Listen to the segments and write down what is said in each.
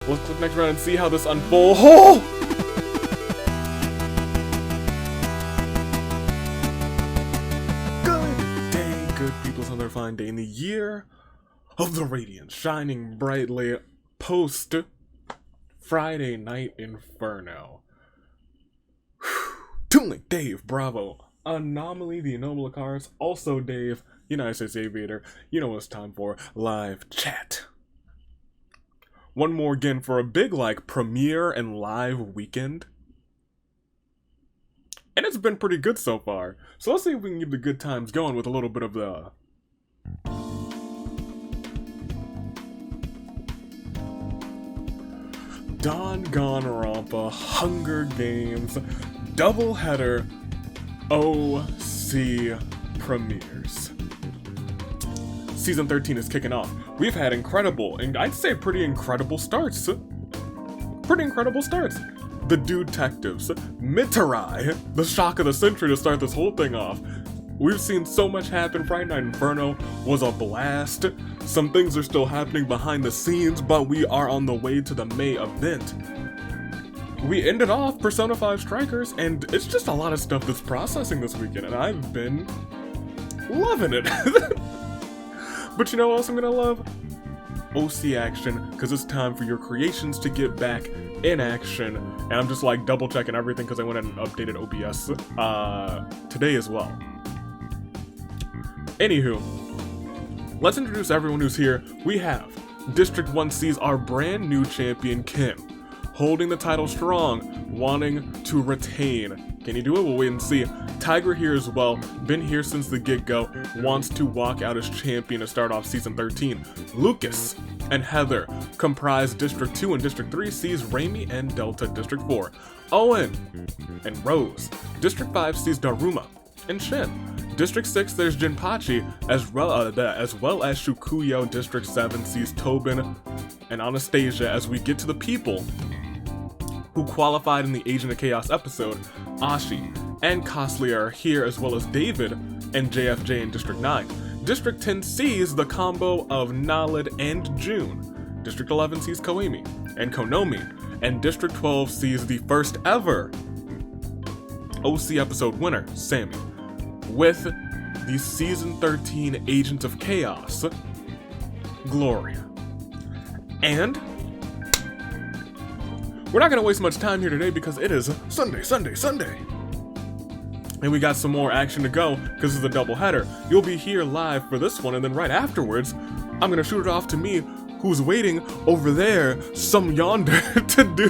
Let's click next round and see how this unfolds. Oh! Good day, good people. It's another fine day in the year of the Radiance, shining brightly post Friday Night Inferno. Toon Link, Dave, Bravo, Anomaly, the Anomaly Cars, also Dave, United States Aviator. You know what it's time for, live chat. One more again for a big, premiere and live weekend. And it's been pretty good so far. So let's see if we can keep the good times going with a little bit of the... Danganronpa Hunger Games doubleheader OC premieres. Season 13 is kicking off. We've had incredible, and I'd say pretty incredible starts. The Detectives, Mitarai, the shock of the century to start this whole thing off. We've seen so much happen. Friday Night Inferno was a blast. Some things are still happening behind the scenes, but we are on the way to the May event. We ended off Persona 5 Strikers, and it's just a lot of stuff that's processing this weekend, and I've been loving it. But you know what else I'm gonna love? OC action, because it's time for your creations to get back in action. And I'm just double checking everything because I went and updated OBS today as well. Anywho, let's introduce everyone who's here. We have District 1 sees our brand new champion Kim, holding the title strong, wanting to retain. Can he do it? We'll wait and see. Tiger here as well, been here since the get-go, wants to walk out as champion to start off Season 13. Lucas and Heather comprise District 2, and District 3 sees Raimi and Delta District 4. Owen and Rose. District 5 sees Daruma and Shin. District 6 there's Jinpachi, as well as Shukuyo. District 7 sees Tobin and Anastasia. As we get to the people who qualified in the Agent of Chaos episode, Ashi and Costly are here, as well as David and JFJ in District 9. District 10 sees the combo of Nalid and June. District 11 sees Koimi and Konomi. And District 12 sees the first ever OC episode winner, Sammy, with the Season 13 Agent of Chaos, Gloria. And we're not going to waste much time here today because it is Sunday. And we got some more action to go because it's a double header. You'll be here live for this one, and then right afterwards, I'm going to shoot it off to me, who's waiting over there, some yonder, to do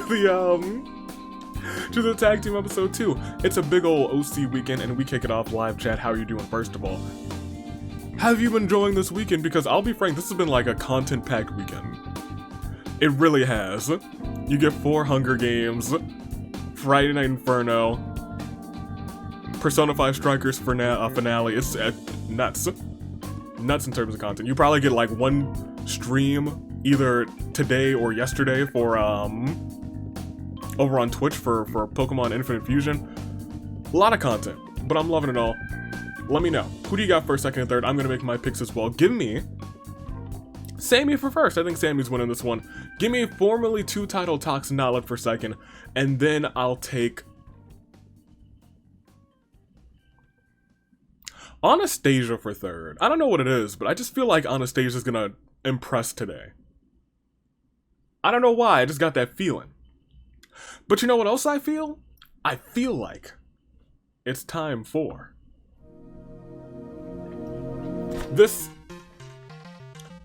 the tag team episode 2. It's a big old OC weekend, and we kick it off live chat. How are you doing, first of all? Have you been enjoying this weekend? Because I'll be frank, this has been like a content-packed weekend. It really has. You get 4 Hunger Games, Friday Night Inferno, Persona 5 Strikers finale. It's nuts. Nuts in terms of content. You probably get one stream either today or yesterday for over on Twitch for Pokemon Infinite Fusion. A lot of content, but I'm loving it all. Let me know. Who do you got first, second, and third? I'm gonna make my picks as well. Give me Sammy for first. I think Sammy's winning this one. Give me formerly 2 title talks Nalid for second, and then I'll take Anastasia for third. I don't know what it is, but I just feel like Anastasia's gonna impress today. I don't know why, I just got that feeling. But you know what else I feel? I feel like it's time for this.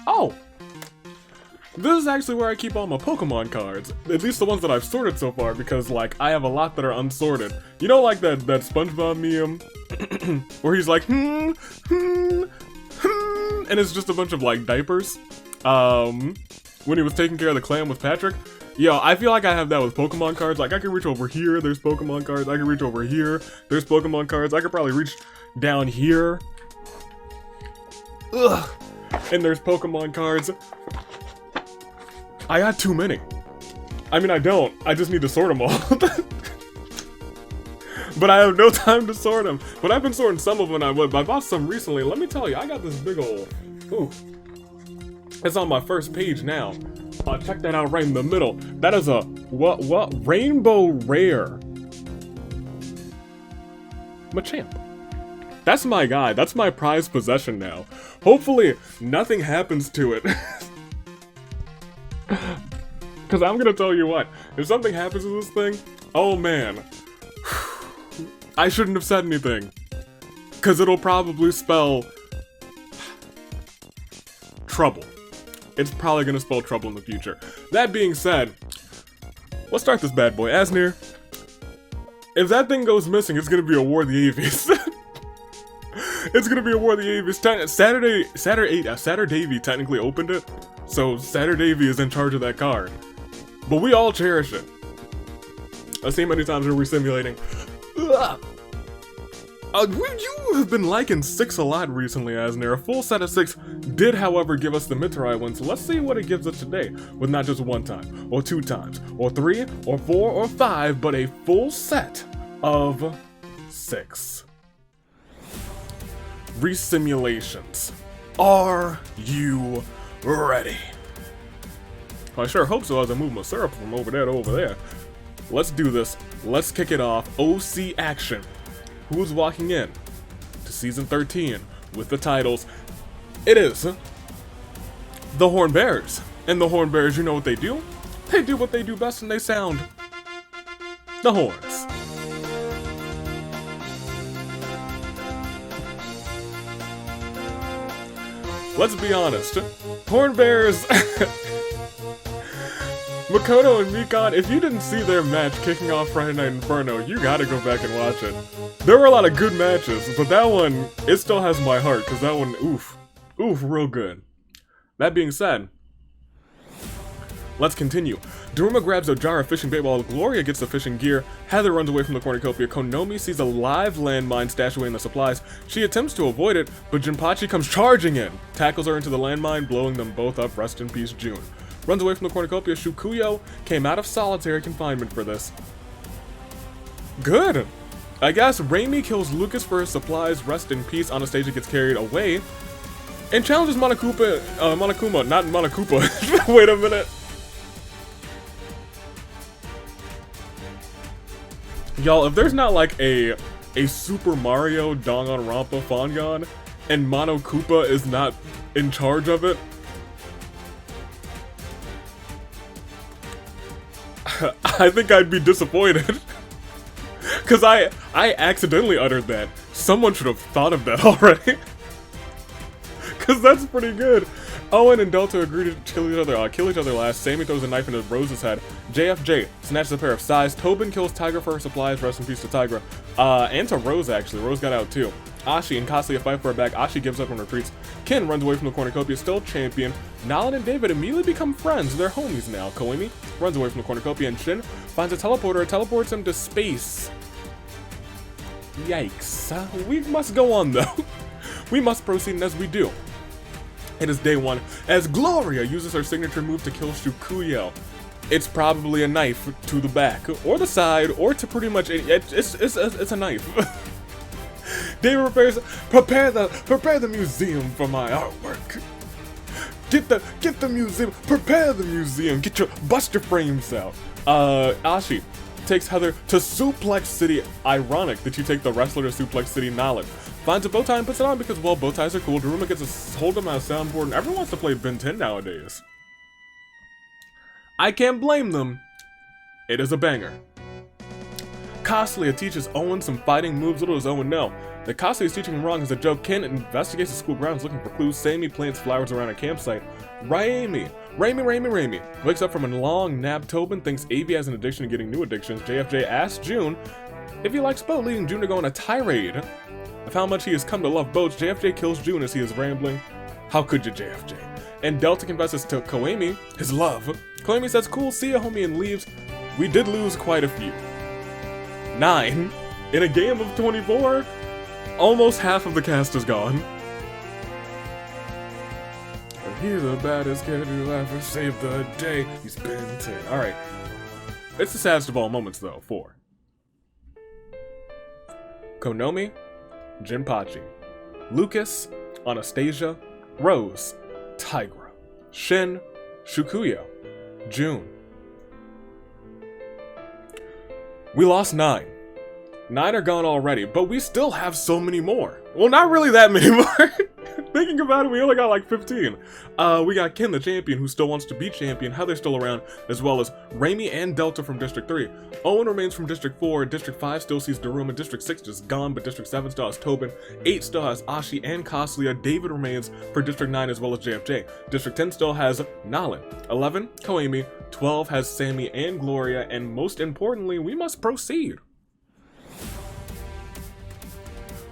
Oh! This is actually where I keep all my Pokemon cards. At least the ones that I've sorted so far, because, I have a lot that are unsorted. You know, that SpongeBob meme? Where he's like, and it's just a bunch of, diapers? When he was taking care of the clam with Patrick? Yo, I feel like I have that with Pokemon cards. I can reach over here, there's Pokemon cards. I can reach over here, there's Pokemon cards. I could probably reach down here. Ugh. And there's Pokemon cards. I got too many. I mean, I don't. I just need to sort them all. But I have no time to sort them. But I've been sorting some of them, and I bought some recently. Let me tell you, I got this big old... Ooh. It's on my first page now. Check that out right in the middle. That is a, what? Rainbow Rare. Machamp. That's my guy. That's my prized possession now. Hopefully, nothing happens to it. Because I'm going to tell you what. If something happens to this thing, oh man. I shouldn't have said anything. Because it'll probably spell trouble. It's probably going to spell trouble in the future. That being said, let's start this bad boy. Asnir, if that thing goes missing, it's going to be a War of the Avies. It's going to be a War of the Avies. Saturday technically opened it, so Saturday is in charge of that card. But we all cherish it. Let's see how many times we're simulating. You have been liking 6 a lot recently, Asnir. A full set of 6 did, however, give us the Mitterai one, so let's see what it gives us today, with not just 1 time, or 2 times, or 3, or 4, or 5, but a full set of 6. Resimulations. Are you ready? I sure hope so as I move my syrup from over there to over there. Let's do this. Let's kick it off. OC action. Who's walking in to Season 13 with the titles? It is the Horn Bears. And the Horn Bears, you know what they do? They do what they do best and they sound the horns. Let's be honest. Horn Bears... Makoto and Mikon, if you didn't see their match kicking off Friday Night Inferno, you gotta go back and watch it. There were a lot of good matches, but that one, it still has my heart, because that one, oof, real good. That being said, let's continue. Daruma grabs Ojara fishing bait while Gloria gets the fishing gear. Heather runs away from the cornucopia. Konomi sees a live landmine stashed away in the supplies. She attempts to avoid it, but Jinpachi comes charging in. Tackles her into the landmine, blowing them both up. Rest in peace, June. Runs away from the cornucopia. Shukuyo came out of solitary confinement for this. Good! I guess Raimi kills Lucas for his supplies. Rest in peace. Anastasia gets carried away. And challenges Monokuma, not Monokuma. Wait a minute. Y'all, if there's not like a Super Mario Danganronpa Fangon, and Monokuma is not in charge of it, I think I'd be disappointed. Cause I accidentally uttered that. Someone should have thought of that already. Cause that's pretty good. Owen and Delta agree to kill each other last. Sammy throws a knife into Rose's head. JFJ snatches a pair of sais. Tobin kills Tigra for her supplies. Rest in peace to Tigra. And to Rose, actually. Rose got out too. Ashi and Kazuya fight for her back. Ashi gives up and retreats. Ken runs away from the cornucopia, still champion. Nalan and David immediately become friends. They're homies now. Koimi runs away from the cornucopia, and Shin finds a teleporter. It teleports him to space. Yikes. We must go on, though. We must proceed, and as we do, it is day 1, as Gloria uses her signature move to kill Shukuyo. It's probably a knife to the back, or the side, or to pretty much it's a knife. David prepare the museum for my artwork. Get the museum, prepare the museum, bust your frames out. Ashi takes Heather to Suplex City. Ironic that you take the wrestler to Suplex City knowledge. Finds a bow tie and puts it on because, well, bow ties are cool. Daruma gets a hold of my soundboard and everyone wants to play Ben 10 nowadays. I can't blame them. It is a banger. Kazuya teaches Owen some fighting moves. Little does Owen know that Kazuya is teaching him wrong as a joke. Ken investigates the school grounds looking for clues. Sammy plants flowers around a campsite. Raimi wakes up from a long nap. Tobin thinks Avi has an addiction to getting new addictions. JFJ asks June if he likes boat, leading June to go on a tirade of how much he has come to love boats. JFJ kills June as he is rambling. How could you, JFJ? And Delta confesses to Koemi his love. Koemi says, cool, see ya, homie, and leaves. We did lose quite a few. 9. In a game of 24, almost half of the cast is gone. He's the baddest kid who ever saved the day. He's been 10. Alright. It's the saddest of all moments, though. 4. Konomi, Jinpachi, Lucas, Anastasia, Rose, Tigra. Shin, Shukuyo, June. We lost 9. 9 are gone already, but we still have so many more. Well, not really that many more. Thinking about it, we only got like 15. We got Ken, the champion, who still wants to be champion. Heather's still around, as well as Raimi and Delta from District 3. Owen remains from District 4. District 5 still sees Daruma. District 6 is gone, but District 7 still has Tobin. 8 still has Ashi and Costlia. David remains for District 9 as well as JFJ. District 10 still has Nalin. 11, Koemi. 12 has Sammy and Gloria. And most importantly, we must proceed.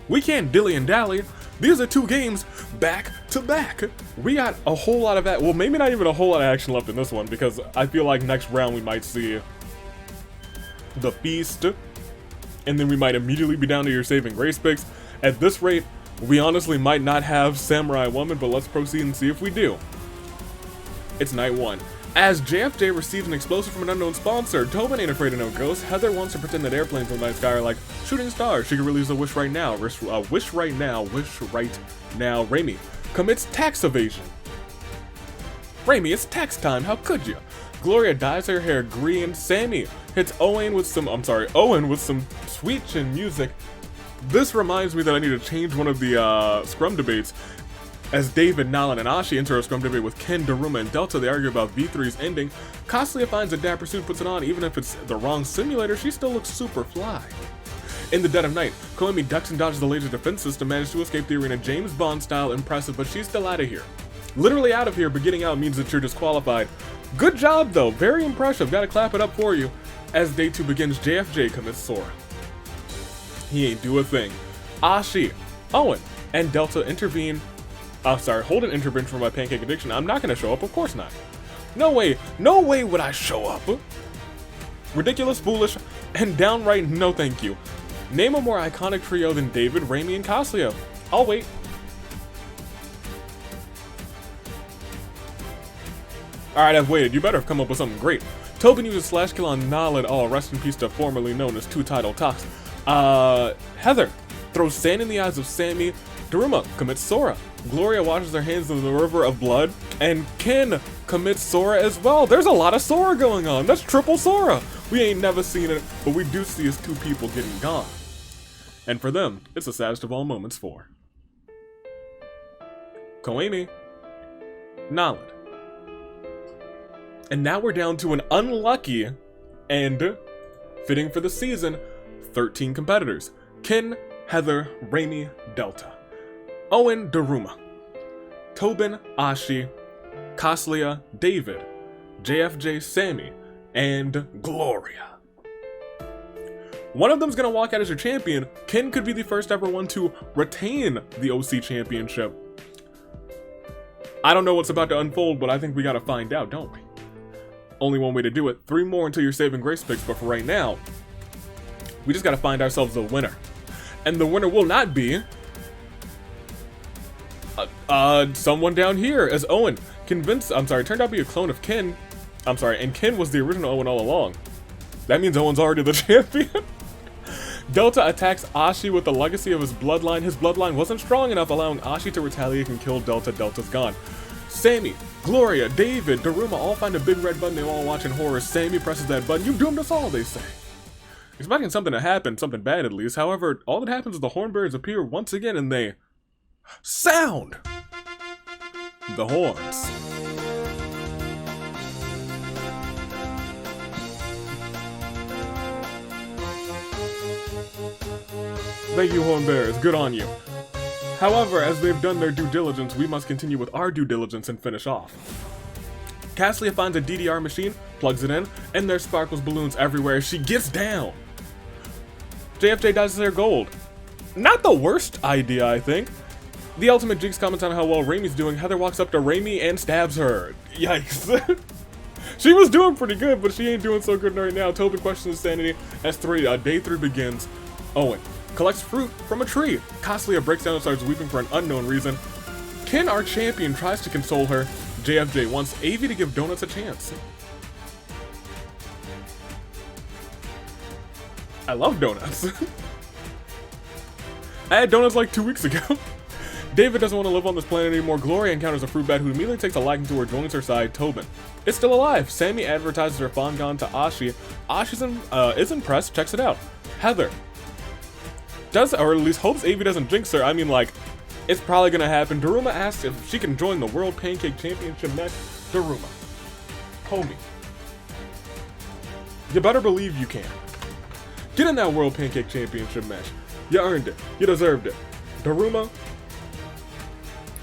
We can't dilly and dally. These are 2 games back to back. We got a whole lot of that. Well, maybe not even a whole lot of action left in this one, because I feel like next round we might see the feast, and then we might immediately be down to your saving grace picks. At this rate, we honestly might not have Samurai Woman, but let's proceed and see if we do. It's night 1. As JFJ receives an explosive from an unknown sponsor, Tobin ain't afraid of no ghosts. Heather wants to pretend that airplanes in the night sky are like shooting stars. She can really use a wish right now. Wish right now. Raimi commits tax evasion. Raimi, it's tax time. How could you? Gloria dyes her hair green. Sammy hits Owen with some sweet chin music. This reminds me that I need to change one of the scrum debates. As David, Nalin, and Ashi enter a scrum debate with Ken, Daruma, and Delta, they argue about V3's ending. Costlia finds a dapper suit, puts it on. Even if it's the wrong simulator, she still looks super fly. In the dead of night, Koemi ducks and dodges the laser defense system, manages to escape the arena James Bond style, impressive, but she's still out of here. Literally out of here, but getting out means that you're disqualified. Good job though, very impressive, gotta clap it up for you. As day 2 begins, JFJ commits Sora. He ain't do a thing. Ashi, Owen, and Delta intervene. Hold an intervention for my pancake addiction. I'm not gonna show up, of course not. No way would I show up. Ridiculous, foolish, and downright no thank you. Name a more iconic trio than David, Raimi, and Costlia. I'll wait. Alright, I've waited. You better have come up with something great. Tobin uses slash kill on Nalin. Oh, rest in peace to formerly known as 2 title talks. Heather throws sand in the eyes of Sammy. Daruma commits Sora. Gloria washes her hands in the river of blood. And Ken commits Sora as well. There's a lot of Sora going on. That's triple Sora. We ain't never seen it, but we do see as 2 people getting gone. And for them, it's the saddest of all moments for Koemi, Nalin. And now we're down to an unlucky and, fitting for the season, 13 competitors. Ken, Heather, Raimi, Delta. Owen, Daruma. Tobin, Ashi, Costlia, David, JFJ, Sammy, and Gloria. One of them's gonna walk out as your champion. Ken could be the first ever one to retain the OC championship. I don't know what's about to unfold, but I think we gotta find out, don't we? Only one way to do it. 3 more until you're saving grace picks, but for right now, we just gotta find ourselves a winner. And the winner will not be someone down here, as Owen turned out to be a clone of Ken. And Ken was the original Owen all along. That means Owen's already the champion. Delta attacks Ashi with the legacy of his bloodline. His bloodline wasn't strong enough, allowing Ashi to retaliate and kill Delta. Delta's gone. Sammy, Gloria, David, Daruma all find a big red button. They all watching horror. Sammy presses that button. You doomed us all, they say. Expecting something to happen, something bad at least. However, all that happens is the hornbearers appear once again and they sound the horns. Thank you, hornbearers. Good on you. However, as they've done their due diligence, we must continue with our due diligence and finish off. Castlia finds a DDR machine, plugs it in, and there's sparkles balloons everywhere. She gets down. JFJ dyes their gold. Not the worst idea, I think. The Ultimate Jinx comments on how well Raimi's doing. Heather walks up to Raimi and stabs her. Yikes. She was doing pretty good, but she ain't doing so good right now. Tobin questions sanity as day 3 begins. Owen collects fruit from a tree. Costlia breaks down and starts weeping for an unknown reason. Ken, our champion, tries to console her. JFJ wants Avi to give donuts a chance. I love donuts. I had donuts like 2 weeks ago. David doesn't want to live on this planet anymore. Gloria encounters a fruit bat who immediately takes a liking to her, joins her side. Tobin. It's still alive. Sammy advertises her Fongon to Ashi. Ashi is impressed, checks it out. Heather. Does, or at least hopes Avi doesn't jinx her. I mean, like, it's probably gonna happen. Daruma asks if she can join the World Pancake Championship match. Daruma. Homie. You better believe you can. Get in that World Pancake Championship match. You earned it. You deserved it. Daruma.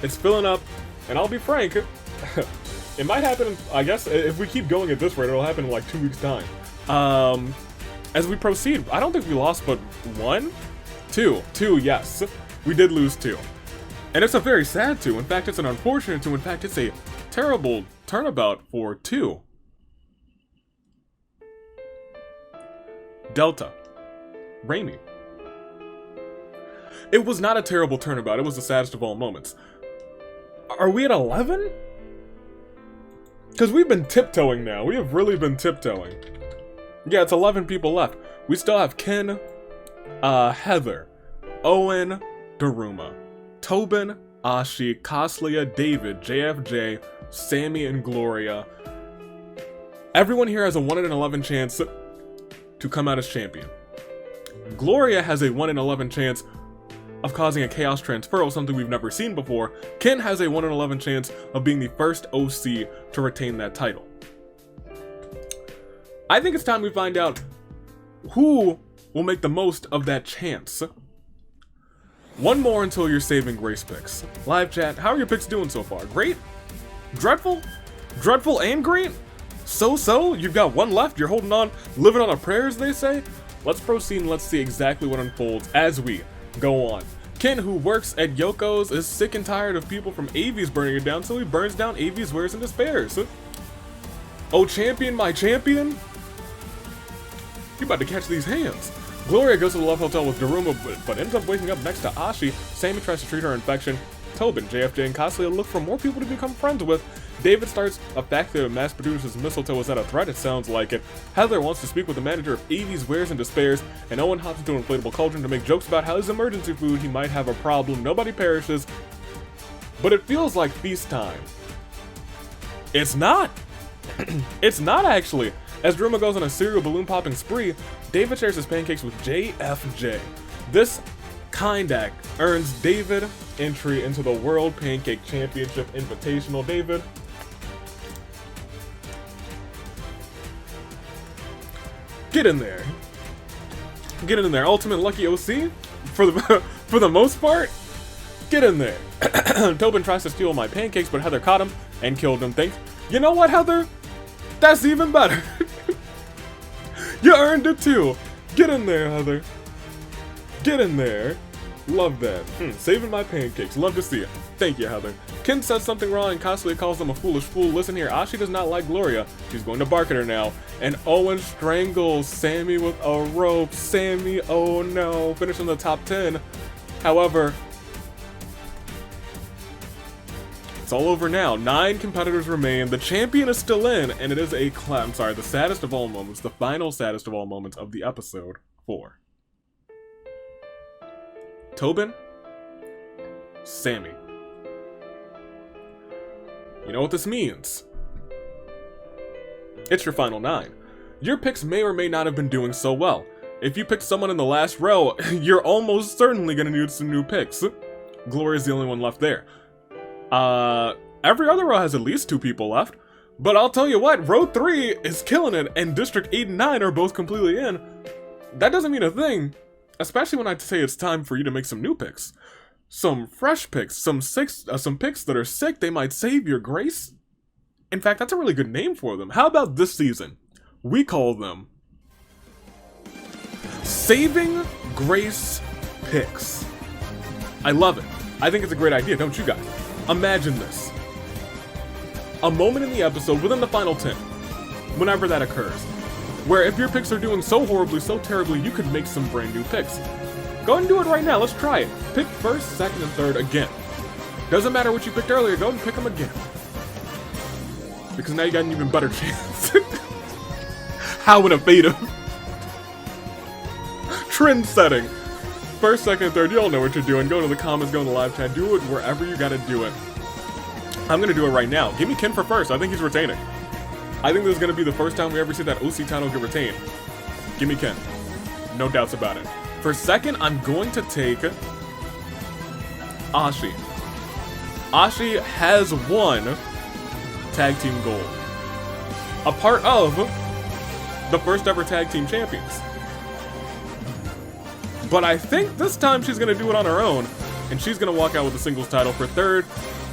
It's filling up, and I'll be frank, it might happen, I guess, if we keep going at this rate, it'll happen in like 2 weeks' time. As we proceed, I don't think we lost but 1? 2, yes. We did lose 2. And it's a very sad 2. In fact, it's an unfortunate 2. In fact, it's a terrible turnabout for 2. Delta. Raimi. It was not a terrible turnabout, it was the saddest of all moments. Are we at 11? Because we've been tiptoeing now. We have really been tiptoeing. Yeah, it's 11 people left. We still have Ken, Heather, Owen, Daruma, Tobin, Ashi, Coslia, David, JFJ, Sammy, and Gloria. Everyone here has a 1 in 11 chance to come out as champion. Gloria has a 1 in 11 chance of causing a chaos transfer, something we've never seen before. Ken has a 1 in 11 chance of being the first OC to retain that title. I think it's time we find out who will make the most of that chance. One more until your saving grace picks. Live chat, how are your picks doing so far? Great? Dreadful? Dreadful and great? So? You've got 1 left, you're holding on, living on a prayer, as they say? Let's proceed and let's see exactly what unfolds as we go on. Ken, who works at Yoko's, is sick and tired of people from Avi's burning it down, so he burns down Avi's wares and despairs. Oh, champion, my champion? You about to catch these hands. Gloria goes to the Love Hotel with Daruma, but ends up waking up next to Ashi. Sammy tries to treat her infection. Tobin, JFJ, and Coslia look for more people to become friends with. David starts a factory that mass produces mistletoe. Is that a threat? It sounds like it. Heather wants to speak with the manager of Avi's Wares and Despairs, and Owen hops into an inflatable cauldron to make jokes about how his emergency food, he might have a problem. Nobody perishes, but it feels like feast time. It's not. It's not actually. As Daruma goes on a cereal balloon popping spree, David shares his pancakes with JFJ. This kind act earns David entry into the World Pancake Championship Invitational. David, get in there. Get in there. Ultimate Lucky OC? For the most part? Get in there. Tobin tries to steal my pancakes, but Heather caught him and killed him. Thanks. You know what, Heather? That's even better. You earned it too. Get in there, Heather. Get in there. Love that. Saving my pancakes. Love to see it. Thank you, Heather. Ken says something wrong and Coslia calls him a foolish fool. Listen here, Ashi does not like Gloria. She's going to bark at her now. And Owen strangles Sammy with a rope. Sammy, oh no. Finish in the top 10. However, it's all over now. 9 competitors remain. The champion is still in, and it is the saddest of all moments, the final saddest of all moments of the episode 4. Tobin, Sammy. You know what this means? It's your final 9. Your picks may or may not have been doing so well. If you picked someone in the last row, you're almost certainly gonna need some new picks. Gloria's the only one left there. Every other row has at least 2 people left. But I'll tell you what, row 3 is killing it, and District 8 and 9 are both completely in. That doesn't mean a thing, especially when I say it's time for you to make some new picks. Some fresh picks, some picks that are sick, they might save your grace. In fact, that's a really good name for them. How about this season? We call them Saving Grace Picks. I love it. I think it's a great idea, don't you guys? Imagine this. A moment in the episode within the final 10, whenever that occurs, where if your picks are doing so horribly, so terribly, you could make some brand new picks. Go ahead and do it right now. Let's try it. Pick first, second, and third again. Doesn't matter what you picked earlier, go and pick them again. Because now you got an even better chance. How innovative. Trend setting. First, second, third, you all know what you're doing. Go to the comments, go in the live chat, do it wherever you gotta do it. I'm gonna do it right now. Give me Ken for first. I think he's retaining. I think this is gonna be the first time we ever see that OC title get retained. Give me Ken. No doubts about it. For second, I'm going to take Ashi. Ashi has won Tag Team Gold. A part of the first ever Tag Team Champions. But I think this time she's gonna do it on her own, and she's gonna walk out with the singles title. For third,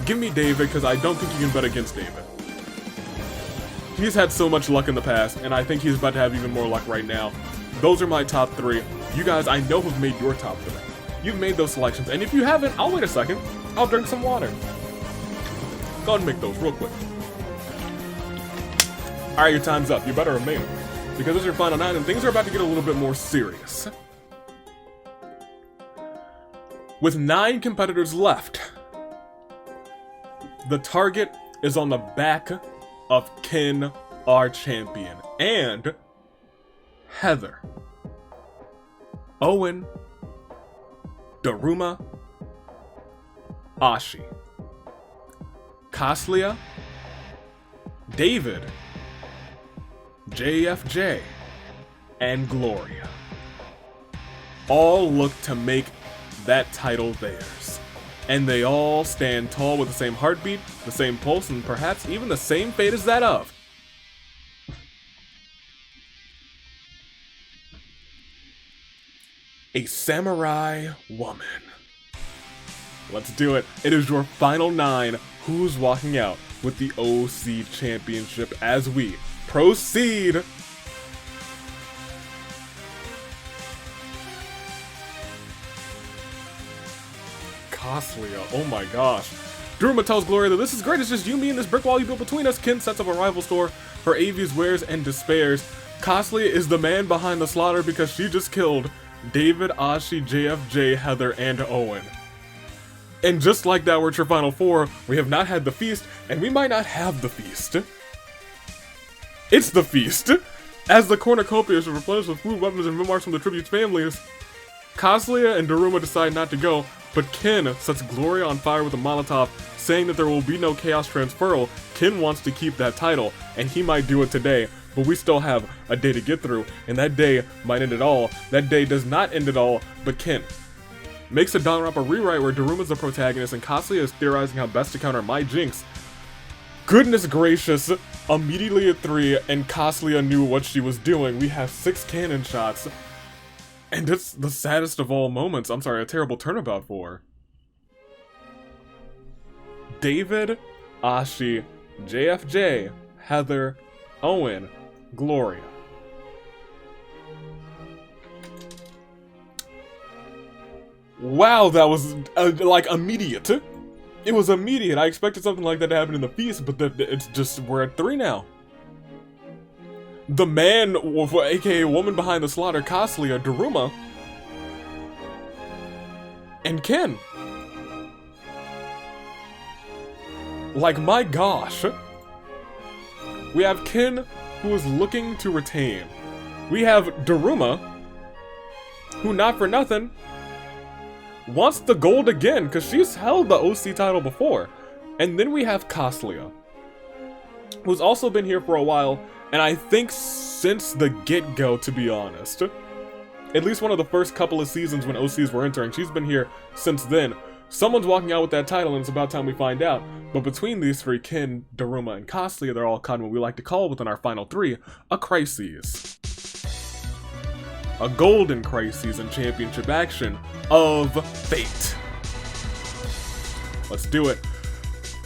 give me David, because I don't think you can bet against David. He's had so much luck in the past, and I think he's about to have even more luck right now. Those are my top three. You guys, I know, have made your top three. You've made those selections, and if you haven't, I'll wait a second. I'll drink some water. Go ahead and make those real quick. Alright, your time's up. You better remain, because this is your final 9, and things are about to get a little bit more serious. With 9 competitors left, the target is on the back of Ken, our champion, and Heather, Owen, Daruma, Ashi, Kaslia, David, JFJ, and Gloria. All look to make that title theirs. And they all stand tall with the same heartbeat, the same pulse, and perhaps even the same fate as that of a samurai woman. Let's do it. It is your final 9. Who's walking out with the OC Championship as we proceed? Kaslia, oh my gosh. Daruma tells Gloria that this is great, it's just you, me, and this brick wall you built between us. Ken sets up a rival store for Avi's wares and despairs. Kaslia is the man behind the slaughter because she just killed David, Ashi, JFJ, Heather, and Owen. And just like that, we're at your final 4. We have not had the feast, and we might not have the feast. It's the feast! As the cornucopia is replenished with food, weapons, and remarks from the tribute's families, Kaslia and Daruma decide not to go, but Ken sets Gloria on fire with a Molotov, saying that there will be no Chaos Transferal. Ken wants to keep that title, and he might do it today, but we still have a day to get through, and that day might end it all. That day does not end it all, but Ken makes a Danganronpa rewrite where Daruma's the protagonist, and Kaslia is theorizing how best to counter my jinx. Goodness gracious, immediately at 3, and Kaslia knew what she was doing. We have 6 cannon shots. And it's the saddest of all moments. I'm sorry, a terrible turnabout for her. David, Ashi, JFJ, Heather, Owen, Gloria. Wow, that was like immediate. It was immediate. I expected something like that to happen in the feast, but it's just, we're at 3 now. The man, aka woman behind the slaughter, Kaslia, Daruma, and Ken. Like, my gosh. We have Ken, who is looking to retain. We have Daruma, who, not for nothing, wants the gold again, because she's held the OC title before. And then we have Kaslia, who's also been here for a while, and I think since the get-go, to be honest. At least one of the first couple of seasons when OCs were entering, she's been here since then. Someone's walking out with that title, and it's about time we find out. But between these 3, Ken, Daruma, and Kaslia, they're all caught in what we like to call within our final 3, a crisis. A golden crisis in championship action of fate. Let's do it.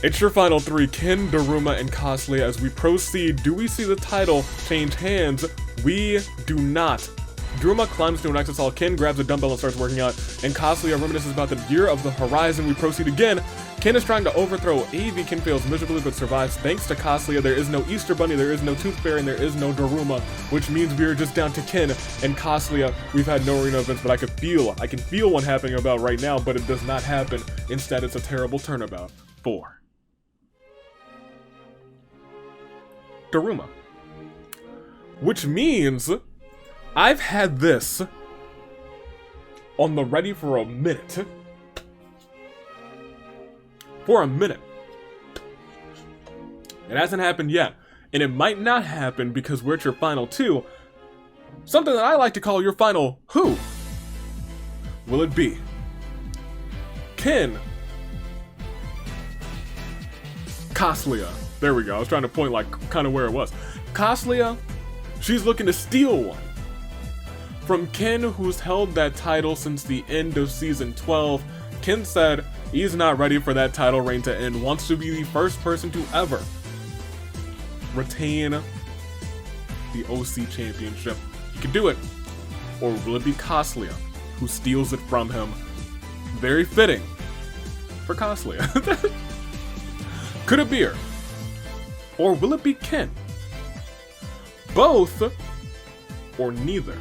It's your final 3, Ken, Daruma, and Kaslia. As we proceed, do we see the title change hands? We do not. Daruma climbs to an access hall, Ken grabs a dumbbell and starts working out, and Kaslia reminisces about the year of the horizon. We proceed again. Ken is trying to overthrow Avi. Ken fails miserably but survives thanks to Kaslia. There is no Easter Bunny, there is no Tooth Fairy, and there is no Daruma, which means we are just down to Ken and Kaslia. We've had no arena events, but I can feel one happening about right now, but it does not happen. Instead, it's a terrible turnabout. 4. Daruma. Which means I've had this on the ready for a minute. For a minute. It hasn't happened yet, and it might not happen because we're at your final two. Something that I like to call your final who. Will it be Ken Kaslia? There we go. I was trying to point like kind of where it was. Kaslia, she's looking to steal one from Ken, who's held that title since the end of season 12. Ken said he's not ready for that title reign to end, wants to be the first person to ever retain the OC championship. He could do it. Or will it be Kaslia who steals it from him? Very fitting for Kaslia. Could it be her? Or will it be Ken? Both or neither?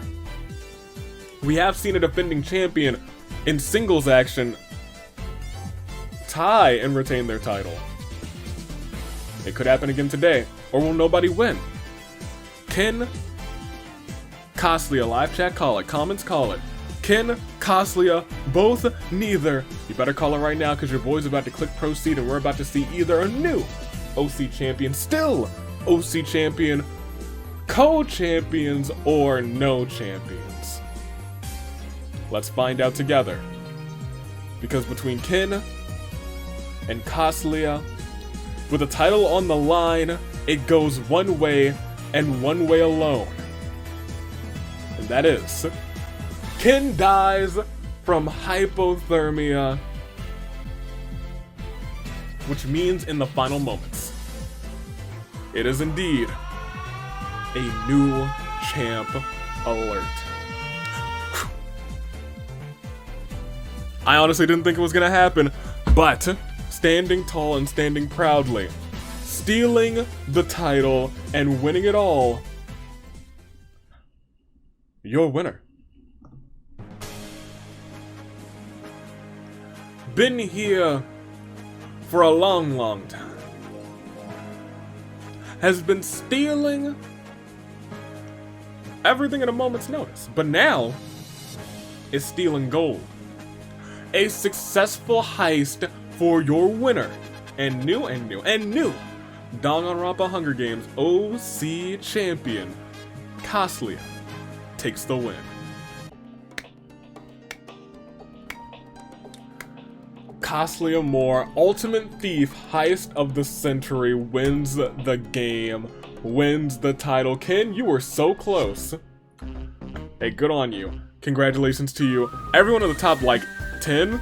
We have seen a defending champion in singles action tie and retain their title. It could happen again today. Or will nobody win? Ken Kaslia, live chat call it, comments call it. Ken Kaslia, both, neither. You better call it right now because your boy's about to click proceed and we're about to see either a new OC champion, still OC champion, co-champions, or no champions. Let's find out together. Because between Ken and Kaslia, with the title on the line, it goes one way and one way alone. And that is, Ken dies from hypothermia, which means in the final moments, it is indeed a new champ alert. I honestly didn't think it was gonna happen, but standing tall and standing proudly, stealing the title and winning it all, your winner. Been here for a long, long time. Has been stealing everything at a moment's notice, but now is stealing gold. A successful heist for your winner and new Danganronpa Hunger Games OC champion, Kaslia, takes the win. Kaslia Moore, Ultimate Thief, Heist of the Century, wins the game, wins the title. Ken, you were so close. Hey, good on you. Congratulations to you. Everyone in the top, like, 10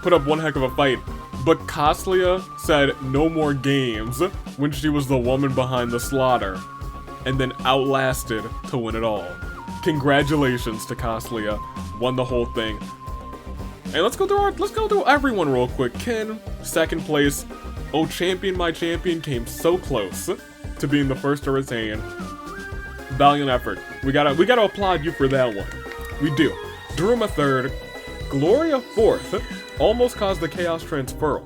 put up one heck of a fight, but Kaslia said no more games when she was the woman behind the slaughter, and then outlasted to win it all. Congratulations to Kaslia, won the whole thing. And let's go through everyone real quick. Ken, second place. Oh, champion, my champion, came so close to being the first to retain. Valiant effort. We gotta applaud you for that one. We do. Daruma third. Gloria fourth. Almost caused the chaos transferal,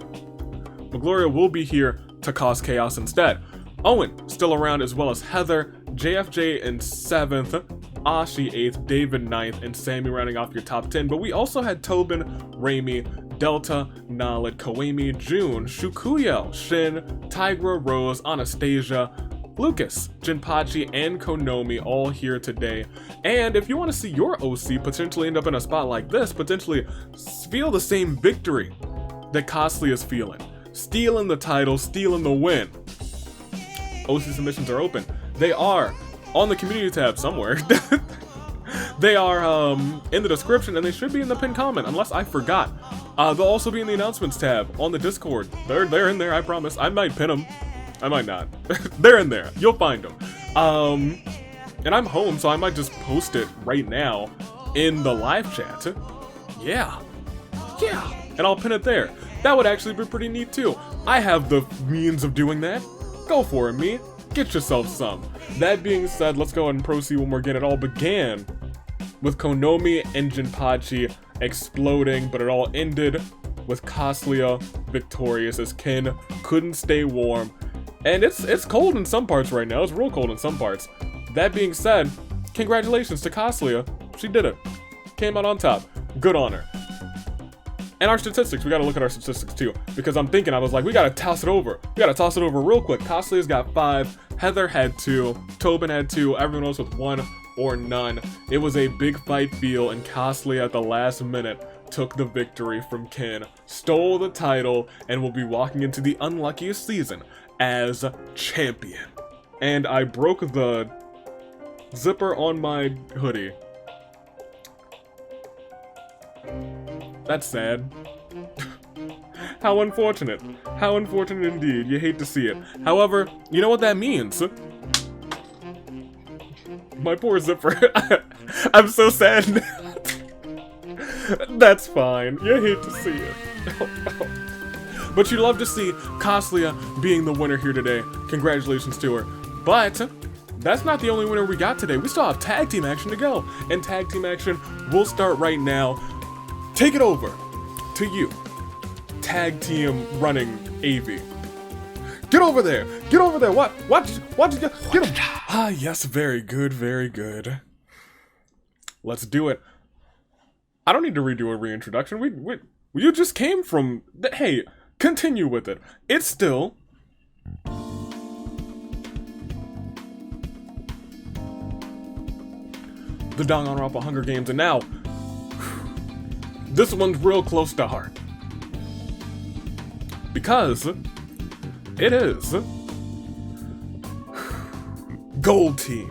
but Gloria will be here to cause chaos instead. Owen still around, as well as Heather, JFJ in 7th, Ashi 8th, David 9th, and Sammy rounding off your top 10. But we also had Tobin, Raimi, Delta, Nalid, Koemi, June, Shukuyo, Shin, Tigra, Rose, Anastasia, Lucas, Jinpachi, and Konomi all here today. And if you want to see your OC potentially end up in a spot like this, potentially feel the same victory that Kaslia is feeling, stealing the title, stealing the win, OC submissions are open. They are on the community tab somewhere. They are in the description, and they should be in the pinned comment, unless I forgot. They'll also be in the announcements tab on the Discord. They're in there, I promise. I might pin them. I might not. They're in there. You'll find them. And I'm home, so I might just post it right now in the live chat. Yeah. And I'll pin it there. That would actually be pretty neat too. I have the means of doing that. Go for it, me. Get yourself some. That being said, let's go ahead and proceed when we're getting it all began with Konomi and Jinpachi exploding, but it all ended with Kaslia victorious as Ken couldn't stay warm. And it's cold in some parts right now. It's real cold in some parts. That being said, congratulations to Kaslia. She did it. Came out on top. Good on her. And our statistics, we gotta look at our statistics too. Because I'm thinking, I was like, we gotta toss it over. We gotta toss it over real quick. Costlia's got 5, Heather had 2, Tobin had 2, everyone else with 1 or none. It was a big fight feel, and Costly at the last minute took the victory from Ken, stole the title, and will be walking into the unluckiest season as champion. And I broke the zipper on my hoodie. That's sad. How unfortunate. How unfortunate indeed. You hate to see it. However, you know what that means? My poor zipper. I'm so sad. That's fine. You hate to see it. But you love to see Costlia being the winner here today. Congratulations to her. But that's not the only winner we got today. We still have tag team action to go. And tag team action will start right now. Take it over to you, tag team running AV. Get over there. Get over there. What? Get him. Ah, yes. Very good. Very good. Let's do it. I don't need to redo a reintroduction. You just came from... Hey, continue with it. It's still... the Danganronpa Hunger Games, and now... this one's real close to heart. Because... it is... Gold Team.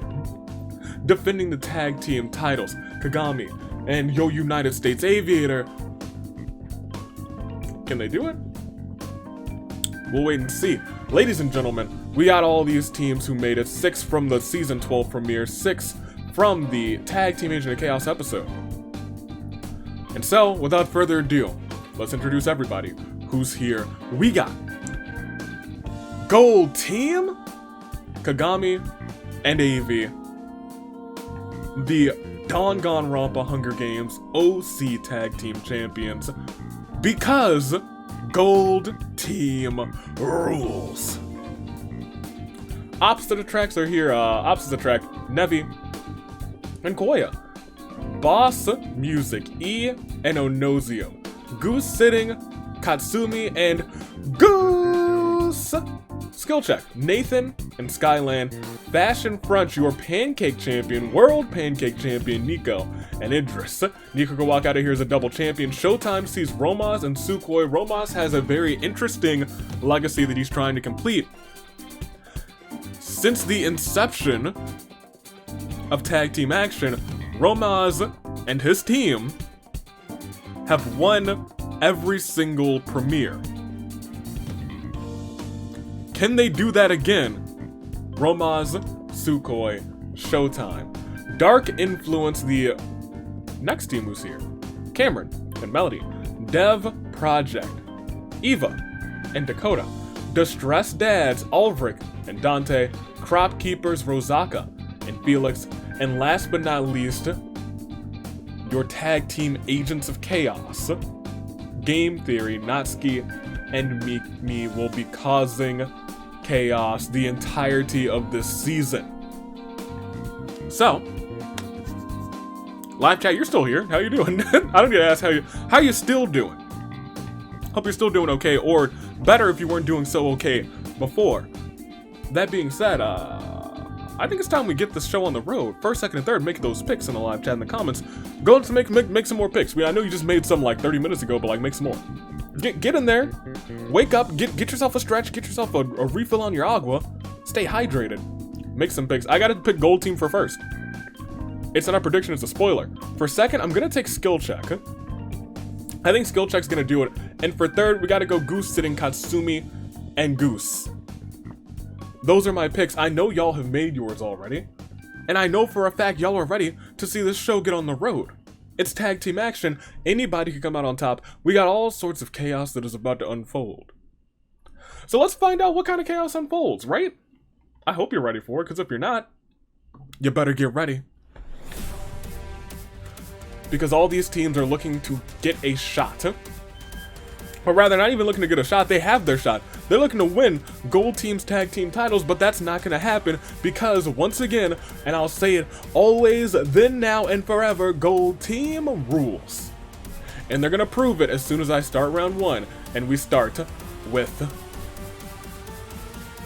Defending the tag team titles. Kagami and Yo United States Aviator. Can they do it? We'll wait and see. Ladies and gentlemen, we got all these teams who made it. 6 from the Season 12 premiere, 6 from the Tag Team Agent of Chaos episode. And so, without further ado, let's introduce everybody who's here. We got Gold Team, Kagami, and AV. The Danganronpa Hunger Games OC Tag Team Champions. Because Gold Team rules. Opposite attracts are here. Opposite attract, Nevi and Koya. Boss Music, E and Onozio. Goose Sitting, Katsumi, and Goose! Skill check, Nathan and Skyland. Fashion Front, your pancake champion, world pancake champion, Nico and Idris. Nico can walk out of here as a double champion. Showtime sees Romaz and Sukhoi. Romaz has a very interesting legacy that he's trying to complete. Since the inception of tag team action, Romaz and his team have won every single premiere. Can they do that again? Romaz, Sukhoi, Showtime. Dark influence the next team who's here. Cameron and Melody. Dev Project. Eva and Dakota. Distressed Dads, Ulrich and Dante. Crop Keepers, Rosaka and Felix. And last but not least, your tag team Agents of Chaos. Game Theory, Natsuki, and Me will be causing chaos the entirety of this season. So, live chat, you're still here. How you doing? I don't get to ask how you still doing. Hope you're still doing okay, or better if you weren't doing so okay before. That being said, I think it's time we get this show on the road. First, second, and third, make those picks in the live chat in the comments. Go to make some more picks. I know you just made some like 30 minutes ago, but like make some more. Get in there, wake up, get yourself a stretch, get yourself a refill on your agua, stay hydrated, make some picks. I gotta pick Gold Team for first. It's not a prediction, it's a spoiler. For second, I'm gonna take Skill Check. I think Skill Check's gonna do it. And for third, we gotta go Goose Sitting, Katsumi, and Goose. Those are my picks. I know y'all have made yours already. And I know for a fact y'all are ready to see this show get on the road. It's tag team action. Anybody can come out on top. We got all sorts of chaos that is about to unfold. So let's find out what kind of chaos unfolds, right? I hope you're ready for it, because if you're not, you better get ready. Because all these teams are looking to get a shot. Or rather, not even looking to get a shot, they have their shot. They're looking to win Gold Team's tag team titles, but that's not going to happen because, once again, and I'll say it always, then, now, and forever, Gold Team rules. And they're gonna prove it as soon as I start round 1. And we start with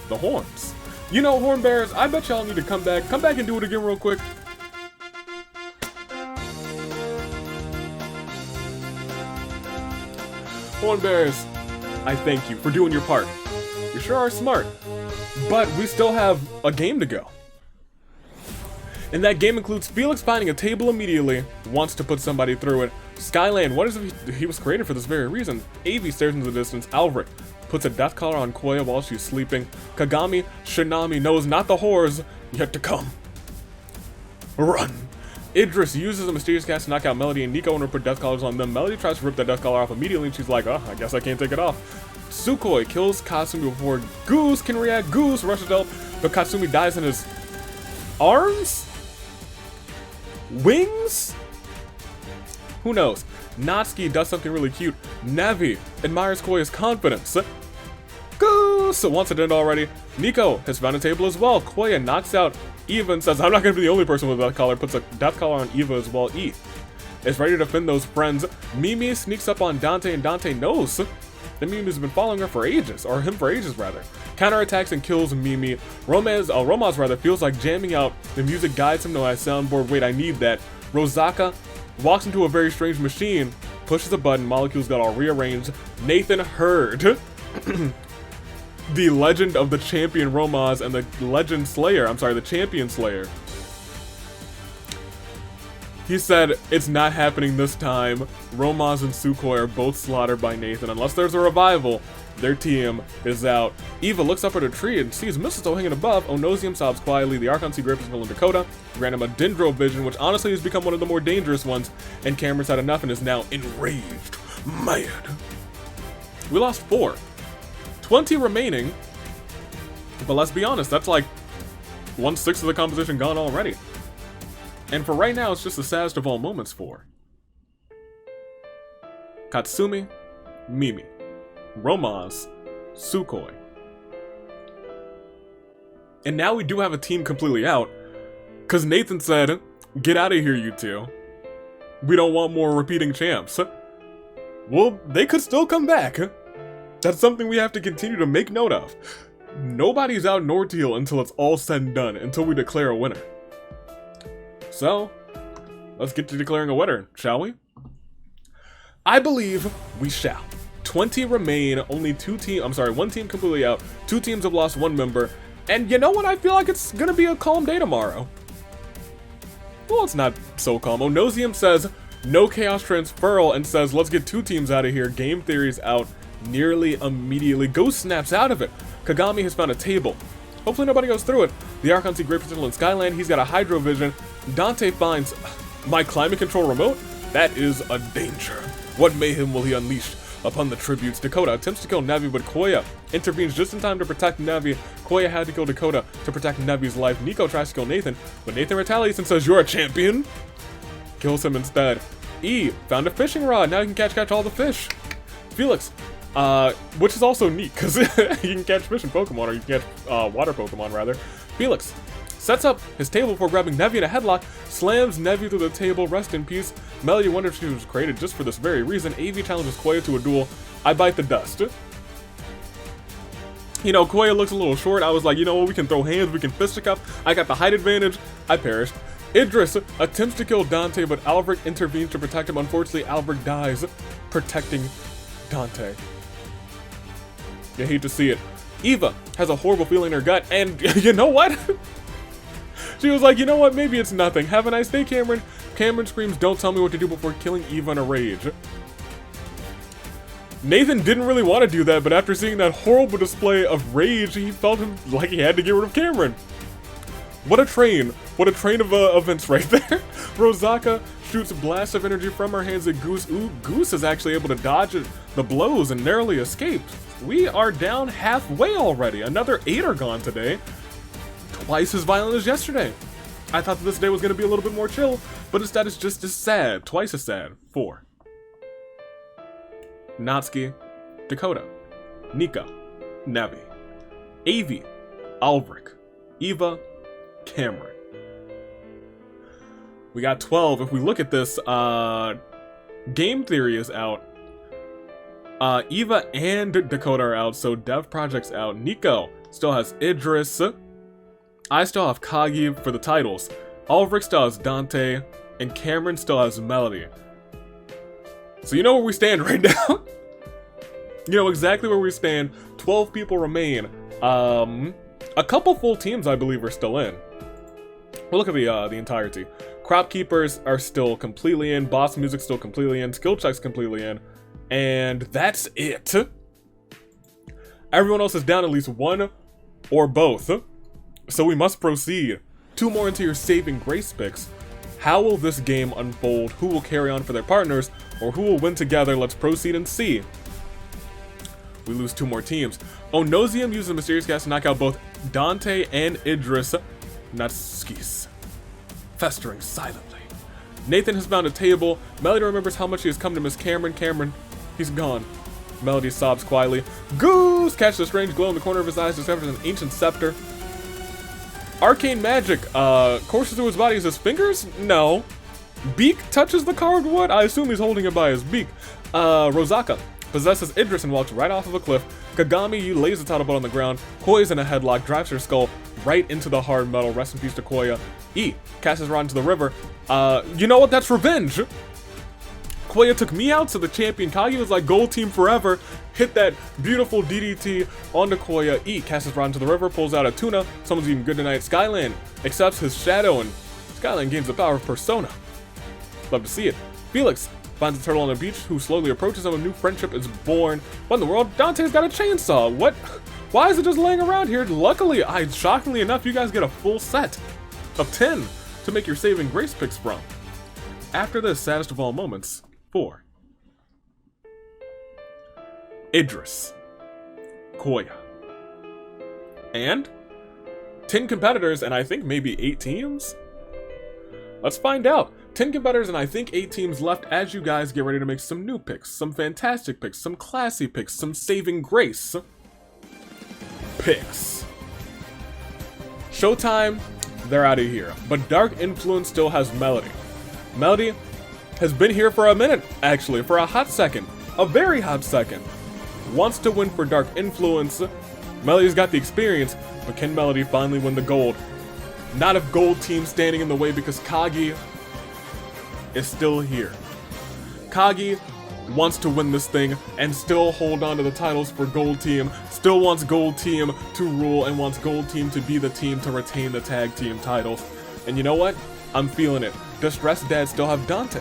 the horns. You know, Horn Bears, I bet y'all need to come back and do it again real quick. Horn Bears, I thank you for doing your part. You sure are smart. But we still have a game to go. And that game includes Felix finding a table immediately, wants to put somebody through it. Skyland, what is it? He was created for this very reason. Avi stares into the distance. Alvric puts a death collar on Koya while she's sleeping. Kagami Shinami knows not the horrors yet to come. Run! Idris uses a mysterious cast to knock out Melody and Nico and her put death collars on them. Melody tries to rip that death collar off immediately and she's like, oh, I guess I can't take it off. Sukhoi kills Katsumi before Goose can react. Goose rushes to help, but Katsumi dies in his arms? Wings? Who knows? Natsuki does something really cute. Navi admires Koya's confidence. Goose wants it in already. Nico has found a table as well. Koya knocks out Eva and says, I'm not going to be the only person with a death collar. Puts a death collar on Eva as well. E is ready to defend those friends. Mimi sneaks up on Dante and Dante knows that Mimi's been following her for ages, or him for ages rather. Counterattacks and kills Mimi. Romaz rather feels like jamming out. The music guides him to my soundboard. Wait, I need that. Rosaka walks into a very strange machine, pushes a button, molecules got all rearranged. Nathan heard the legend of the champion Romaz and the legend Slayer, the champion Slayer. He said, it's not happening this time. Romaz and Sukhoi are both slaughtered by Nathan. Unless there's a revival, their team is out. Eva looks up at a tree and sees mistletoe hanging above. Onosium sobs quietly. The Archon Sea Grape is still in Dakota. Grant him a Dendro vision, which honestly has become one of the more dangerous ones. And Cameron's had enough and is now enraged. Mad. We lost 4. 20 remaining. But let's be honest, that's like 1/6 of the composition gone already. And for right now, it's just the saddest of all moments for Katsumi, Mimi, Romaz, Sukhoi. And now we do have a team completely out, because Nathan said, get out of here, you two. We don't want more repeating champs. Well, they could still come back. That's something we have to continue to make note of. Nobody's out Norteal until it's all said and done, until we declare a winner. So, let's get to declaring a winner, shall we? I believe we shall. 20 remain, only 2 teams, one team completely out, 2 teams have lost 1 member, and you know what, I feel like it's gonna be a calm day tomorrow. Well, it's not so calm. Onosium says, no chaos transferal, and says, let's get 2 teams out of here. Game Theory's out nearly immediately. Ghost snaps out of it. Kagami has found a table. Hopefully nobody goes through it. The Archon Sea Grape is still in Skyland. He's got a Hydro Vision. Dante finds my climate control remote. That is a danger. What mayhem will he unleash upon the tributes? Dakota attempts to kill Navi, but Koya intervenes just in time to protect Navi. Koya had to kill Dakota to protect Navi's life. Nico tries to kill Nathan, but Nathan retaliates and says, you're a champion. Kills him instead. E found a fishing rod. Now he can catch all the fish. Felix, which is also neat, because you can catch fish in Pokemon, or you can catch water Pokemon, rather. Felix sets up his table before grabbing Nevi in a headlock, slams Nevi through the table, rest in peace. Melody wonders if she was created just for this very reason. AV challenges Koya to a duel. I bite the dust. You know, Koya looks a little short. I was like, you know what, we can throw hands, we can fisticuff. I got the height advantage. I perished. Idris attempts to kill Dante, but Alvric intervenes to protect him. Unfortunately, Alvric dies, protecting Dante. You hate to see it. Eva has a horrible feeling in her gut, and you know what? She was like, you know what, maybe it's nothing. Have a nice day, Cameron. Cameron screams, don't tell me what to do, before killing Eva in a rage. Nathan didn't really want to do that, but after seeing that horrible display of rage, he felt like he had to get rid of Cameron. What a train. What a train of events right there. Rosaka shoots a blast of energy from her hands at Goose. Ooh, Goose is actually able to dodge the blows and narrowly escaped. We are down halfway already. Another 8 are gone today. Twice as violent as yesterday. I thought that this day was going to be a little bit more chill, but instead it's just as sad. Twice as sad. 4. Natsuki, Dakota, Nika, Navi, Avi, Alvric, Eva, Cameron. We got 12. If we look at this, Game Theory is out. Eva and Dakota are out, so Dev Project's out. Nico still has Idris. I still have Kagi for the titles. Ulrich still has Dante, and Cameron still has Melody. So you know where we stand right now. You know exactly where we stand. 12 people remain. A couple full teams, I believe, are still in. We'll look at the entirety. Crop Keepers are still completely in. Boss Music still completely in. Skill Check's completely in. And that's it. Everyone else is down at least one or both. So we must proceed. 2 more into your saving grace picks. How will this game unfold? Who will carry on for their partners? Or who will win together? Let's proceed and see. We lose 2 more teams. Onosium uses a mysterious gas to knock out both Dante and Idris Natskis, festering silently. Nathan has found a table. Melody remembers how much he has come to miss Cameron. Cameron, he's gone. Melody sobs quietly. Goose catches a strange glow in the corner of his eyes, discovers an ancient scepter. Arcane magic courses through his body. Is his fingers? No. Beak touches the carved wood. I assume he's holding it by his beak. Rosaka possesses Idris and walks right off of a cliff. Kagami lays the title belt on the ground. Koya's in a headlock, drives her skull right into the hard metal. Rest in peace to Koya. E casts his rod into the river. You know what? That's revenge. Koya took me out, so the champion Kagi was like, gold team forever. Hit that beautiful DDT onto Koya. E casts his rod into the river, pulls out a tuna. Someone's eating good tonight. Skyland accepts his shadow, and Skyland gains the power of Persona. Love to see it. Felix finds a turtle on the beach who slowly approaches him. A new friendship is born. What in the world? Dante's got a chainsaw. What? Why is it just laying around here? Luckily, shockingly enough, you guys get a full set of 10 to make your saving grace picks from. After this, saddest of all moments, 4. Idris. Koya. And 10 competitors, and I think maybe 8 teams? Let's find out. 10 competitors and I think 8 teams left as you guys get ready to make some new picks, some fantastic picks, some classy picks, some saving grace picks. Showtime, they're out of here. But Dark Influence still has Melody. Melody has been here for a minute, actually, for a hot second. A very hot second. Wants to win for Dark Influence. Melody's got the experience, but can Melody finally win the gold? Not if gold team's standing in the way, because Kagi is still here. Kagi wants to win this thing and still hold on to the titles for gold team, still wants gold team to rule, and wants gold team to be the team to retain the tag team titles. And you know what? I'm feeling it. Distressed Dads still have Dante.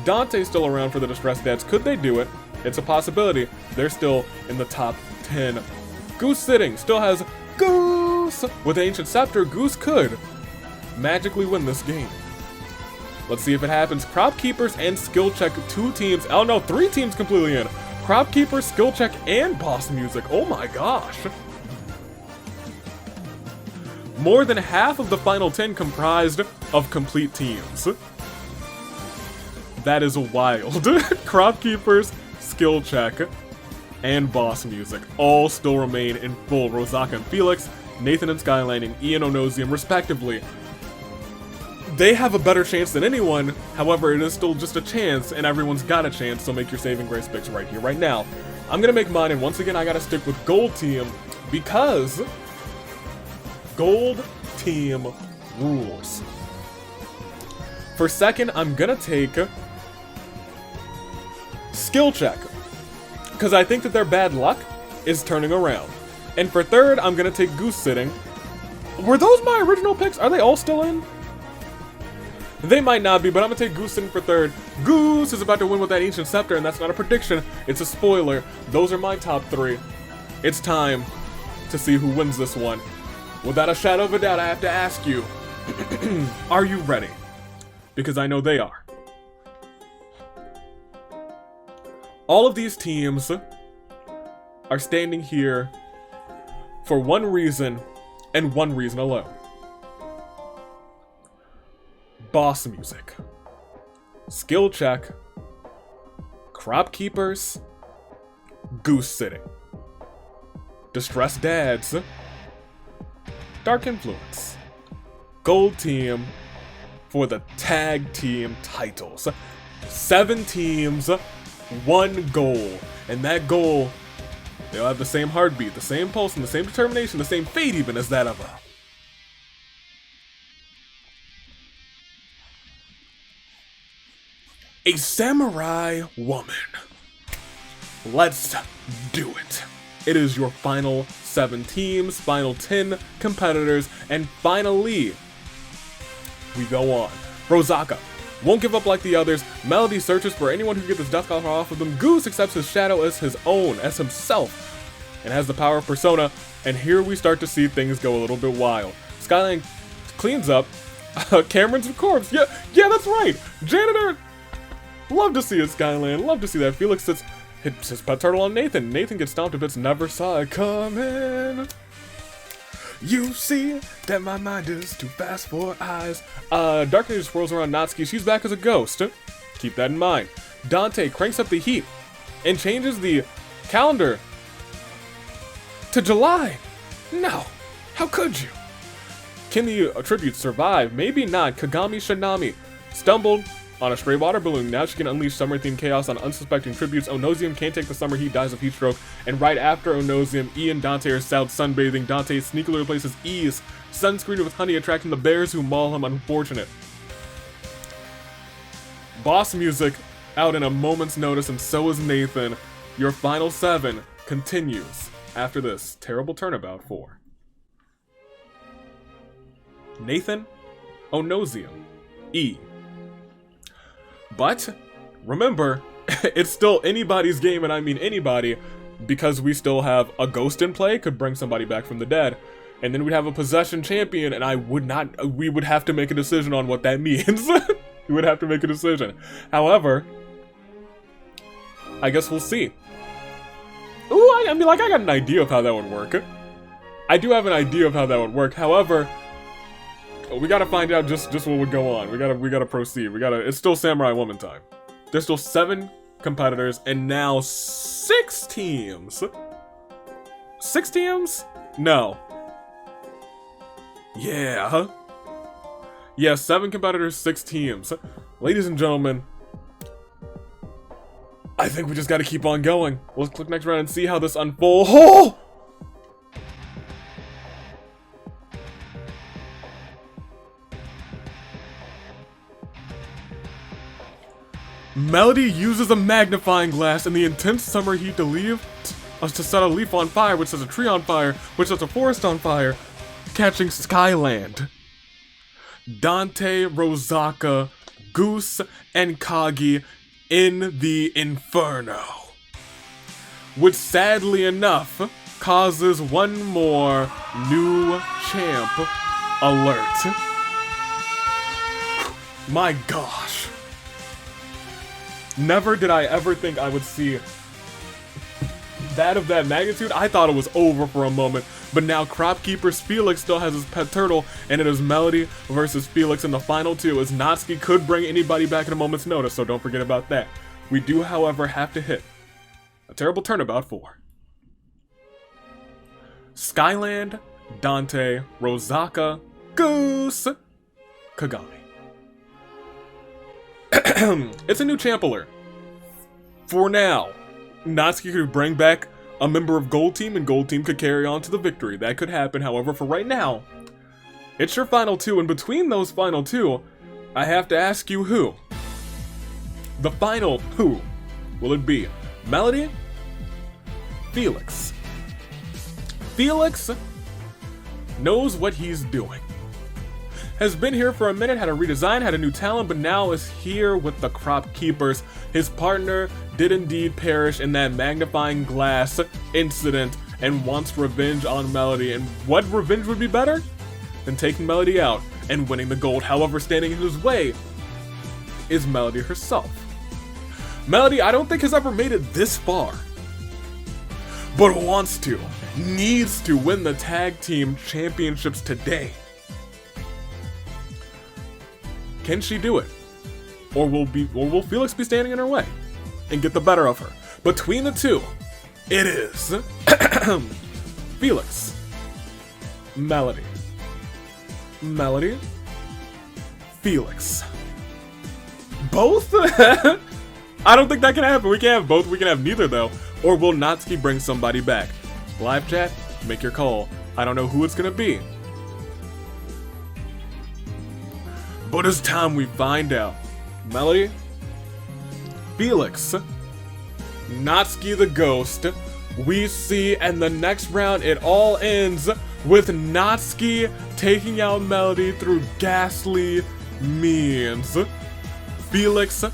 Dante's still around for the Distressed Dads. Could they do it? It's a possibility. They're still in the top 10. Goose Sitting still has Goose! With Ancient Scepter, Goose could magically win this game. Let's see if it happens. Crop Keepers and Skill Check, 2 teams. Oh no, 3 teams completely in. Crop Keepers, Skill Check, and Boss Music. Oh my gosh. More than half of the final 10 comprised of complete teams. That is wild. Crop Keepers, Skill Check, and Boss Music all still remain in full. Rosaka and Felix, Nathan and Skylanding, Ian Onosium, respectively. They have a better chance than anyone, however, it is still just a chance, and everyone's got a chance, so make your saving grace picks right here, right now. I'm gonna make mine, and once again, I gotta stick with Gold Team, because Gold Team rules. For second, I'm gonna take Skill Check, because I think that their bad luck is turning around. And for third, I'm gonna take Goose Sitting. Were those my original picks? Are they all still in? They might not be, but I'm gonna take Goose Sitting for third. Goose is about to win with that Ancient Scepter, and that's not a prediction, it's a spoiler. Those are my top 3. It's time to see who wins this one. Without a shadow of a doubt, I have to ask you, are you ready? Because I know they are. All of these teams are standing here for one reason, and one reason alone. Boss Music, Skill Check, Crop Keepers, Goose Sitting, Distressed Dads, Dark Influence, Gold Team for the tag team titles. 7 teams, 1 goal. And that goal, they'll have the same heartbeat, the same pulse, and the same determination, the same fate even as that of a samurai woman. Let's do it. It is your final 7 teams, final 10 competitors, and finally, we go on. Rosaka won't give up like the others. Melody searches for anyone who can get this death collar off of them. Goose accepts his shadow as his own, as himself, and has the power of persona. And here we start to see things go a little bit wild. Skyline cleans up Cameron's corpse. Yeah, that's right. Janitor. Love to see it, Skyland. Love to see that. Felix hits his pet turtle on Nathan. Nathan gets stomped to bits. Never saw it coming. You see that my mind is too fast for eyes. Dark Ninja swirls around Natsuki. She's back as a ghost. Keep that in mind. Dante cranks up the heat and changes the calendar to July. No, how could you? Can the tributes survive? Maybe not. Kagami Shinami stumbled on a stray water balloon. Now she can unleash summer-themed chaos on unsuspecting tributes. Onosium can't take the summer heat, dies of heat stroke. And right after Onosium, E and Dante are south sunbathing. Dante sneakily replaces E's sunscreen with honey, attracting the bears who maul him. Unfortunate. Boss music out in a moment's notice, and so is Nathan. Your final 7 continues after this terrible turnabout for Nathan, Onosium, E. But remember, it's still anybody's game, and I mean anybody, because we still have a ghost in play, could bring somebody back from the dead, and then we'd have a possession champion, and we would have to make a decision on what that means. We would have to make a decision. However, I guess we'll see. Ooh, I mean, like, I got an idea of how that would work. I do have an idea of how that would work. However, we gotta find out just what would go on. We gotta proceed. It's still Samurai Woman time. There's still 7 competitors and now 6 teams. 6 teams? No. Yeah. Yeah, 7 competitors, 6 teams. Ladies and gentlemen, I think we just gotta keep on going. Let's click next round and see how this unfolds. Oh! Melody uses a magnifying glass in the intense summer heat to set a leaf on fire, which sets a tree on fire, which sets a forest on fire, catching Skyland. Dante, Rosaka, Goose, and Kagi in the Inferno, which sadly enough causes one more new champ alert. My gosh. Never did I ever think I would see that of that magnitude. I thought it was over for a moment, but now Cropkeeper's Felix still has his pet turtle, and it is Melody versus Felix in the final 2, as Natsuki could bring anybody back at a moment's notice, so don't forget about that. We do, however, have to hit a terrible turnabout for Skyland, Dante, Rosaka, Goose, Kagami. It's a new champ alert. For now, Natsuki could bring back a member of Gold Team, and Gold Team could carry on to the victory. That could happen, however, for right now, it's your final 2, and between those final 2, I have to ask you who. The final who will it be? Melody? Felix? Felix knows what he's doing. Has been here for a minute, had a redesign, had a new talent, but now is here with the Crop Keepers. His partner did indeed perish in that magnifying glass incident and wants revenge on Melody. And what revenge would be better than taking Melody out and winning the gold? However, standing in his way is Melody herself. Melody, I don't think has ever made it this far, but wants to, needs to win the tag team championships today. Can she do it? Or will Felix be standing in her way and get the better of her? Between the two, it is Felix, Melody, Melody, Felix. both? I don't think that can happen. We can't have both. We can have neither, though. Or will Natsuki bring somebody back? Live chat, make your call. I don't know who it's gonna be. But it's time we find out. Melody, Felix, Natsuki the Ghost. We see, and the next round, it all ends with Natsuki taking out Melody through ghastly means. Felix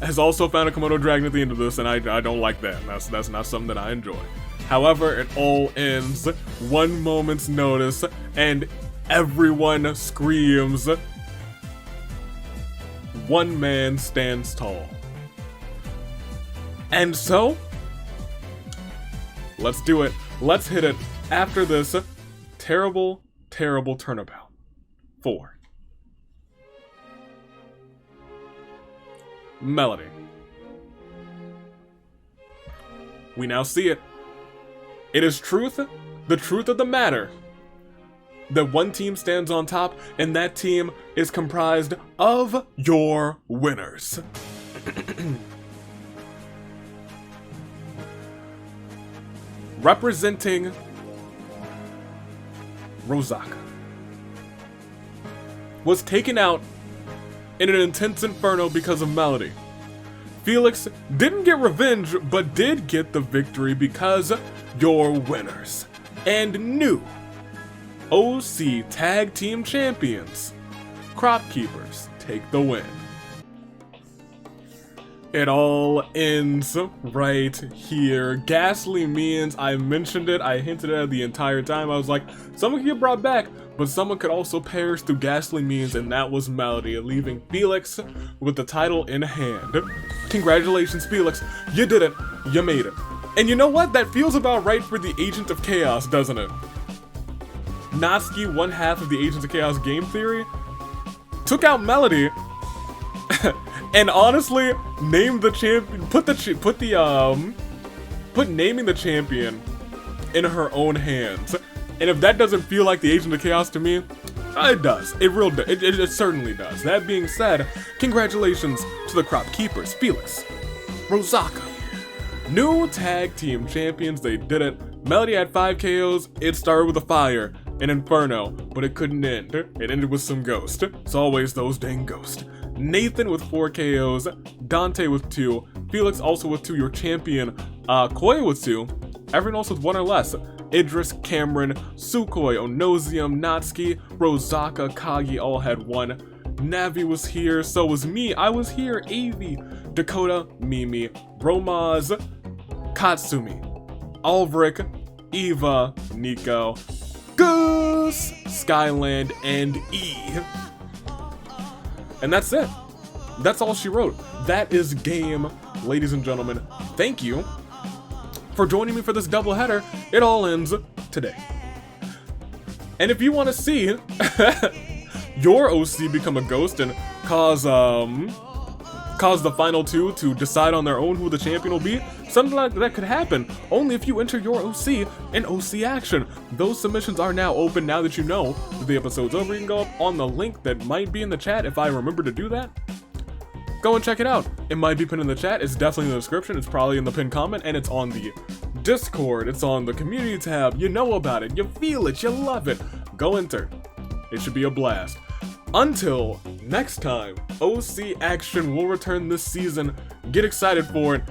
has also found a Komodo dragon at the end of this, and I don't like that. That's not something that I enjoy. However, it all ends 1 moment's notice, and everyone screams. One man stands tall. And so, let's do it. Let's hit it after this terrible, terrible turnabout. 4. Melody. We now see it. It is truth, the truth of the matter, that one team stands on top, and that team is comprised of your winners. Representing Rosaka, was taken out in an intense inferno because of Melody. Felix didn't get revenge, but did get the victory because your winners and new OC Tag Team Champions, Crop Keepers, take the win. It all ends right here. Ghastly means, I mentioned it, I hinted at it the entire time. I was like, someone could get brought back, but someone could also perish through ghastly means, and that was Melody, leaving Felix with the title in hand. Congratulations, Felix. You did it. You made it. And you know what? That feels about right for the Agent of Chaos, doesn't it? Natsuki, one half of the Agents of Chaos game theory, took out Melody, and honestly, named the champion. Put naming the champion in her own hands. And if that doesn't feel like the Agent of Chaos to me, it does. It certainly does. That being said, congratulations to the Crop Keepers, Felix, Rosaka, new tag team champions. They did it. Melody had 5 KOs. It started with a fire, an inferno, but it couldn't end. It ended with some ghost. It's always those dang ghosts. Nathan with 4 KOs, Dante with 2, Felix also with 2, your champion, Koi with 2, everyone else with 1 or less. Idris, Cameron, Sukhoi, Onosium, Natsuki, Rosaka, Kagi all had 1. Navi was here, so was me. I was here. Avi, Dakota, Mimi, Romaz, Katsumi, Alvric, Eva, Nico, Goose, Skyland, and E. And that's it. That's all she wrote. That is game, ladies and gentlemen. Thank you for joining me for this doubleheader. It all ends today. And if you want to see your OC become a ghost and cause the final 2 to decide on their own who the champion will be, something like that could happen only if you enter your OC in OC Action. Those submissions are now open now that you know that the episode's over. You can go up on the link that might be in the chat if I remember to do that. Go and check it out. It might be pinned in the chat. It's definitely in the description. It's probably in the pinned comment, and it's on the Discord. It's on the community tab. You know about it. You feel it. You love it. Go enter. It should be a blast. Until next time, OC Action will return this season. Get excited for it.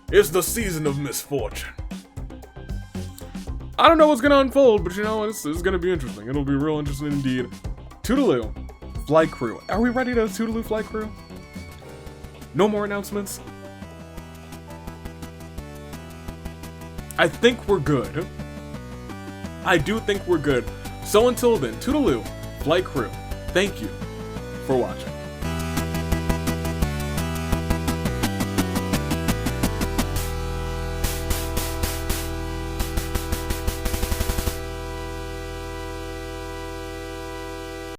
It's the season of misfortune. I don't know what's gonna unfold, but you know, it's gonna be interesting. It'll be real interesting indeed. Toodaloo, Flight Crew. Are we ready to Toodaloo, Flight Crew? No more announcements? I think we're good. I do think we're good. So until then, Toodaloo, Flight Crew. Thank you for watching.